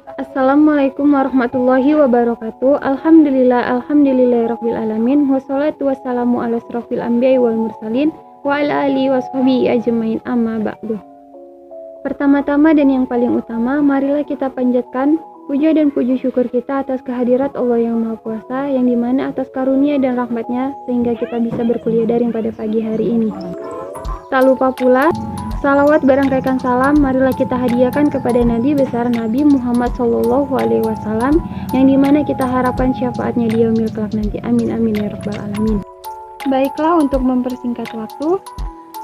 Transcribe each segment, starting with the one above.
Assalamualaikum warahmatullahi wabarakatuh. Alhamdulillahirabbil wassalatu wassalamu ala asrofil anbiya'i wal mursalin wa ala alihi washabihi ajmain amma ba'du. Pertama-tama dan yang paling utama, marilah kita panjatkan puja dan puji syukur kita atas kehadirat Allah yang Maha Kuasa, yang dimana atas karunia dan rahmatnya sehingga kita bisa berkuliah daring pada pagi hari ini. Tak lupa pula, salawat berangkaikan salam marilah kita hadiahkan kepada Nabi besar Nabi Muhammad SAW, yang dimana kita harapkan syafaatnya di yaumil kelak nanti. Amin amin ya rabbal alamin. Baiklah, untuk mempersingkat waktu,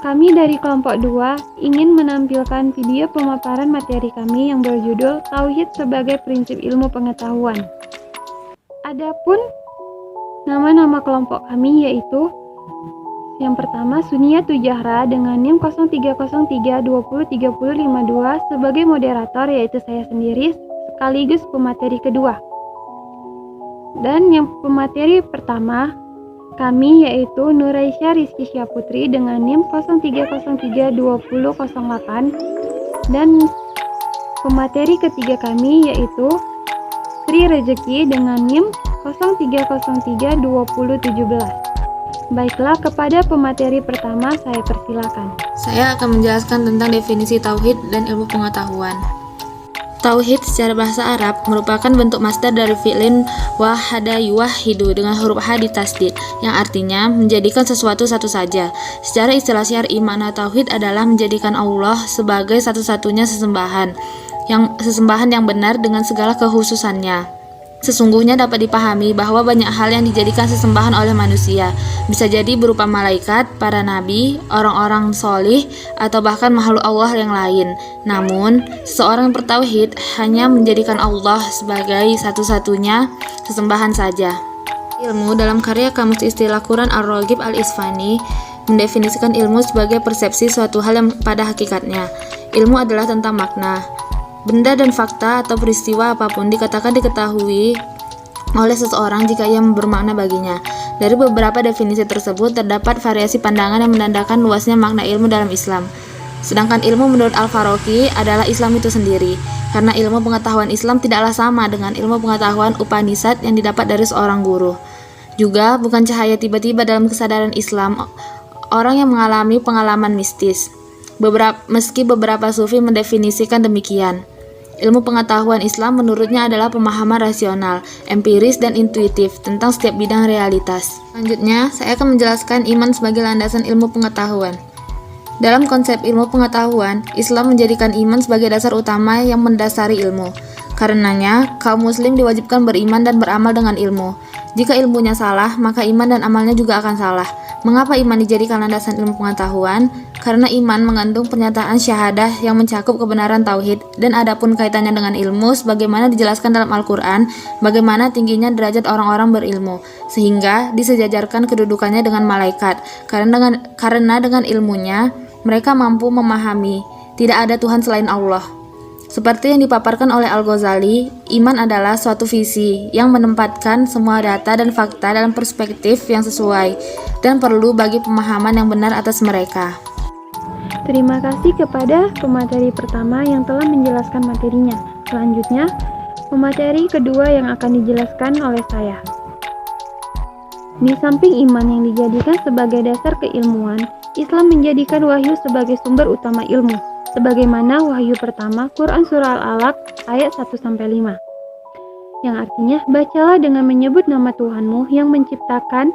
kami dari kelompok 2 ingin menampilkan video pemaparan materi kami yang berjudul Tauhid sebagai Prinsip Ilmu Pengetahuan. Adapun nama-nama kelompok kami yaitu yang pertama, Suniyatul Jahra dengan NIM 0303203052 sebagai moderator, yaitu saya sendiri sekaligus pemateri kedua. Dan yang pemateri pertama kami yaitu Nuraisyah Rizky Syaputri dengan NIM 03032008, dan pemateri ketiga kami yaitu Sri Rezeki dengan NIM 03032017. Baiklah, kepada pemateri pertama saya persilakan. Saya akan menjelaskan tentang definisi tauhid dan ilmu pengetahuan. Tauhid secara bahasa Arab merupakan bentuk masdar dari fi'lin wahada yuwahidu dengan huruf H ditasdid, yang artinya menjadikan sesuatu satu saja. Secara istilah syar'i, makna tauhid adalah menjadikan Allah sebagai satu-satunya sesembahan yang benar dengan segala kekhususannya. Sesungguhnya dapat dipahami bahwa banyak hal yang dijadikan sesembahan oleh manusia, bisa jadi berupa malaikat, para nabi, orang-orang solih, atau bahkan makhluk Allah yang lain. Namun, seseorang yang bertauhid hanya menjadikan Allah sebagai satu-satunya sesembahan saja. Ilmu dalam karya Kamus Istilah Quran Ar-Raghib Al-Isfani mendefinisikan ilmu sebagai persepsi suatu hal yang pada hakikatnya. Ilmu adalah tentang makna. Benda dan fakta atau peristiwa apapun diketahui oleh seseorang jika ia bermakna baginya. Dari beberapa definisi tersebut terdapat variasi pandangan yang menandakan luasnya makna ilmu dalam Islam. Sedangkan ilmu menurut Al-Farabi adalah Islam itu sendiri, karena ilmu pengetahuan Islam tidaklah sama dengan ilmu pengetahuan Upanishad yang didapat dari seorang guru. Juga bukan cahaya tiba-tiba dalam kesadaran Islam orang yang mengalami pengalaman mistis. Meski beberapa sufi mendefinisikan demikian. Ilmu pengetahuan Islam menurutnya adalah pemahaman rasional, empiris, dan intuitif tentang setiap bidang realitas. Selanjutnya, saya akan menjelaskan iman sebagai landasan ilmu pengetahuan. Dalam konsep ilmu pengetahuan, Islam menjadikan iman sebagai dasar utama yang mendasari ilmu. Karenanya, kaum muslim diwajibkan beriman dan beramal dengan ilmu. Jika ilmunya salah, maka iman dan amalnya juga akan salah. Mengapa iman dijadikan landasan ilmu pengetahuan? Karena iman mengandung pernyataan syahadah yang mencakup kebenaran tauhid, dan adapun kaitannya dengan ilmu sebagaimana dijelaskan dalam Al-Quran, bagaimana tingginya derajat orang-orang berilmu, sehingga disejajarkan kedudukannya dengan malaikat, karena dengan ilmunya mereka mampu memahami tidak ada Tuhan selain Allah. Seperti yang dipaparkan oleh Al-Ghazali, iman adalah suatu visi yang menempatkan semua data dan fakta dalam perspektif yang sesuai dan perlu bagi pemahaman yang benar atas mereka. Terima kasih kepada pemateri pertama yang telah menjelaskan materinya. Selanjutnya, pemateri kedua yang akan dijelaskan oleh saya. Di samping iman yang dijadikan sebagai dasar keilmuan, Islam menjadikan wahyu sebagai sumber utama ilmu, sebagaimana wahyu pertama Quran Surah Al-Alaq ayat 1-5, yang artinya, bacalah dengan menyebut nama Tuhanmu yang menciptakan.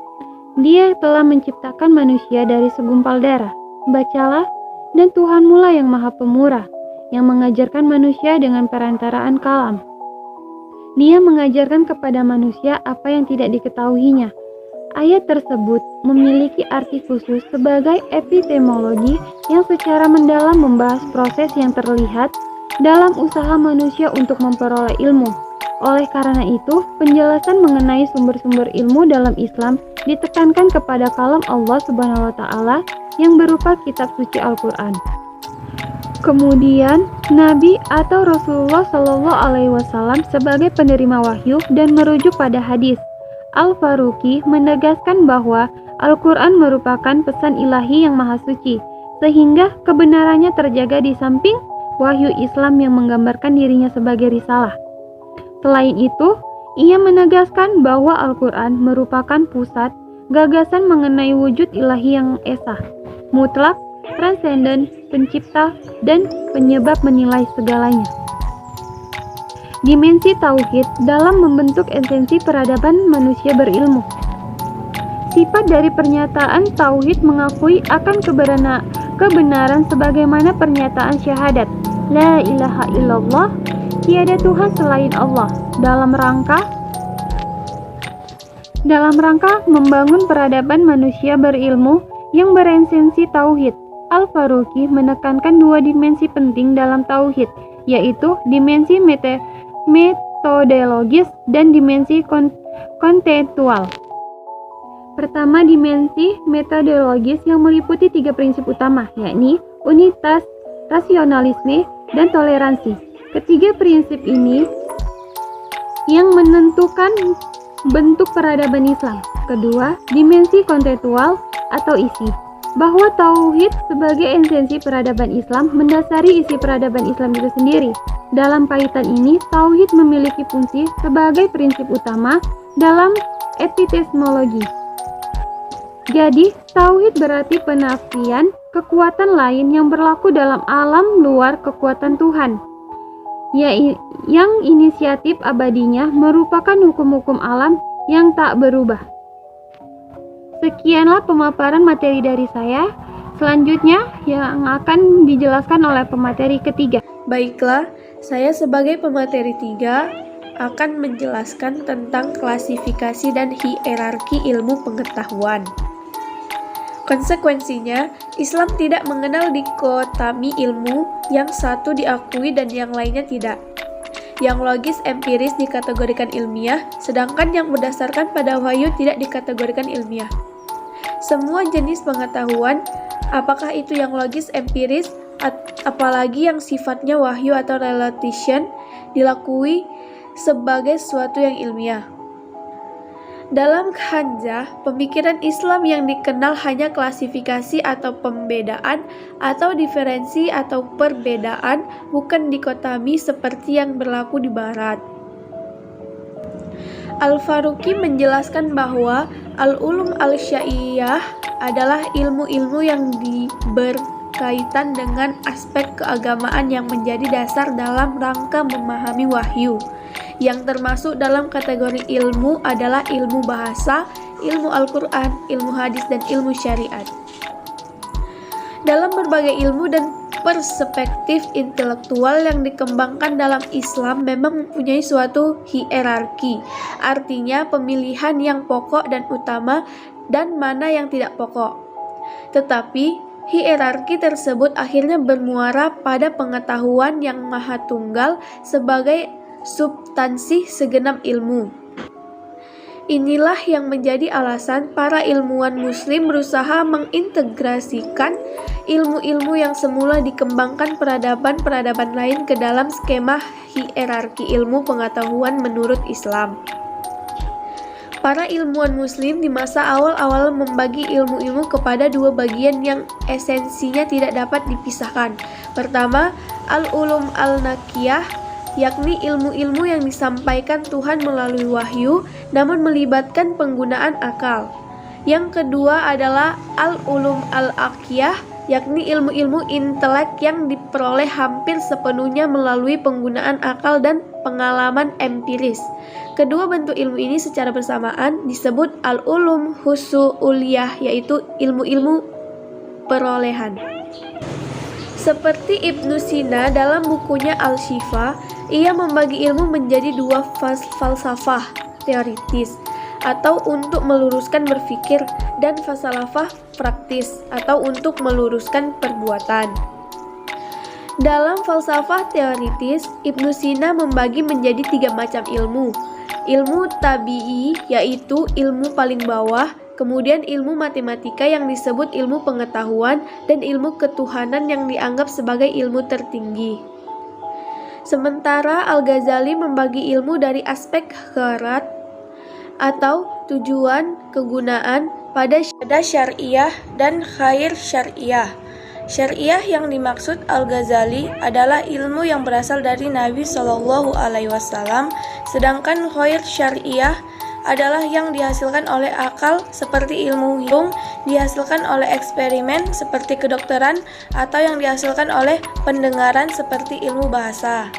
Dia telah menciptakan manusia dari segumpal darah. Bacalah, dan Tuhanmu lah yang maha pemurah, yang mengajarkan manusia dengan perantaraan kalam. Dia mengajarkan kepada manusia apa yang tidak diketahuinya. Ayat tersebut memiliki arti khusus sebagai epistemologi yang secara mendalam membahas proses yang terlihat dalam usaha manusia untuk memperoleh ilmu. Oleh karena itu, penjelasan mengenai sumber-sumber ilmu dalam Islam ditekankan kepada kalam Allah Subhanahu wa Ta'ala yang berupa kitab suci Al-Quran. Kemudian, Nabi atau Rasulullah Shallallahu Alaihi Wasallam sebagai penerima wahyu dan merujuk pada hadis. Al-Faruqi menegaskan bahwa Al-Quran merupakan pesan ilahi yang maha suci, sehingga kebenarannya terjaga di samping wahyu Islam yang menggambarkan dirinya sebagai risalah. Selain itu, ia menegaskan bahwa Al-Quran merupakan pusat gagasan mengenai wujud ilahi yang esa, mutlak, transenden, pencipta, dan penyebab menilai segalanya. Dimensi tauhid dalam membentuk esensi peradaban manusia berilmu. Sifat dari pernyataan tauhid mengakui akan kebenaran sebagaimana pernyataan syahadat, la ilaha illallah, tiada Tuhan selain Allah, dalam rangka membangun peradaban manusia berilmu yang beresensi tauhid. Al-Faruqi menekankan dua dimensi penting dalam tauhid, yaitu dimensi metodologis dan dimensi kontekstual. Pertama, dimensi metodologis yang meliputi 3 prinsip utama, yakni unitas, rasionalisme, dan toleransi. Ketiga prinsip ini yang menentukan bentuk peradaban Islam. Kedua, dimensi kontekstual atau isi, bahwa tauhid sebagai esensi peradaban Islam mendasari isi peradaban Islam itu sendiri. Dalam kaitan ini, tauhid memiliki fungsi sebagai prinsip utama dalam epistemologi. Jadi, tauhid berarti penafian kekuatan lain yang berlaku dalam alam luar kekuatan Tuhan, yang inisiatif abadinya merupakan hukum-hukum alam yang tak berubah. Sekianlah pemaparan materi dari saya. Selanjutnya yang akan dijelaskan oleh pemateri ketiga. Baiklah, saya sebagai pemateri 3 akan menjelaskan tentang klasifikasi dan hierarki ilmu pengetahuan. Konsekuensinya, Islam tidak mengenal dikotomi ilmu yang satu diakui dan yang lainnya tidak. Yang logis empiris dikategorikan ilmiah, sedangkan yang berdasarkan pada wahyu tidak dikategorikan ilmiah. Semua jenis pengetahuan, apakah itu yang logis empiris, apalagi yang sifatnya wahyu atau relation, dilakui sebagai sesuatu yang ilmiah. Dalam Hanzah, pemikiran Islam yang dikenal hanya klasifikasi atau pembedaan atau diferensi atau perbedaan, bukan dikotomi seperti yang berlaku di Barat. Al-Faruqi menjelaskan bahwa al-ulum al-syai'iyah adalah ilmu-ilmu yang berkaitan dengan aspek keagamaan yang menjadi dasar dalam rangka memahami wahyu. Yang termasuk dalam kategori ilmu adalah ilmu bahasa, ilmu Al-Quran, ilmu hadis, dan ilmu syariat. Dalam berbagai ilmu dan perspektif intelektual yang dikembangkan dalam Islam memang mempunyai suatu hierarki, artinya pemilihan yang pokok dan utama dan mana yang tidak pokok. Tetapi hierarki tersebut akhirnya bermuara pada pengetahuan yang maha tunggal sebagai substansi segenap ilmu. Inilah yang menjadi alasan para ilmuwan muslim berusaha mengintegrasikan ilmu-ilmu yang semula dikembangkan peradaban-peradaban lain ke dalam skema hierarki ilmu pengetahuan menurut Islam. Para ilmuwan muslim di masa awal-awal membagi ilmu-ilmu kepada dua bagian yang esensinya tidak dapat dipisahkan. Pertama, al-ulum al-naqiyah, yakni ilmu-ilmu yang disampaikan Tuhan melalui wahyu namun melibatkan penggunaan akal. Yang kedua adalah al-ulum al-aqiyah, yakni ilmu-ilmu intelek yang diperoleh hampir sepenuhnya melalui penggunaan akal dan pengalaman empiris. Kedua bentuk ilmu ini secara bersamaan disebut al-ulum husuliyah, yaitu ilmu-ilmu perolehan. Seperti Ibnu Sina dalam bukunya Al-Shifa, ia membagi ilmu menjadi dua falsafah teoritis atau untuk meluruskan berpikir dan falsafah praktis atau untuk meluruskan perbuatan. Dalam falsafah teoritis, Ibnu Sina membagi menjadi 3 macam ilmu. Ilmu tabi'i, yaitu ilmu paling bawah, kemudian ilmu matematika yang disebut ilmu pengetahuan, dan ilmu ketuhanan yang dianggap sebagai ilmu tertinggi. Sementara Al-Ghazali membagi ilmu dari aspek gharat atau tujuan kegunaan pada syariah dan ghair syariah. Syariah yang dimaksud Al-Ghazali adalah ilmu yang berasal dari Nabi Shallallahu Alaihi Wasallam, sedangkan khair syariah adalah yang dihasilkan oleh akal seperti ilmu hitung, dihasilkan oleh eksperimen seperti kedokteran, atau yang dihasilkan oleh pendengaran seperti ilmu bahasa.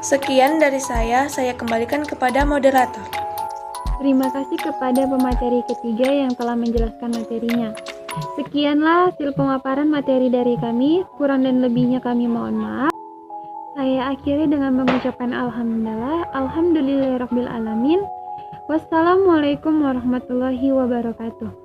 Sekian dari saya kembalikan kepada moderator. Terima kasih kepada pemateri ketiga yang telah menjelaskan materinya. Sekianlah hasil pemaparan materi dari kami, kurang dan lebihnya kami mohon maaf. Saya akhiri dengan mengucapkan alhamdulillahirabbil alamin. Wassalamualaikum warahmatullahi wabarakatuh.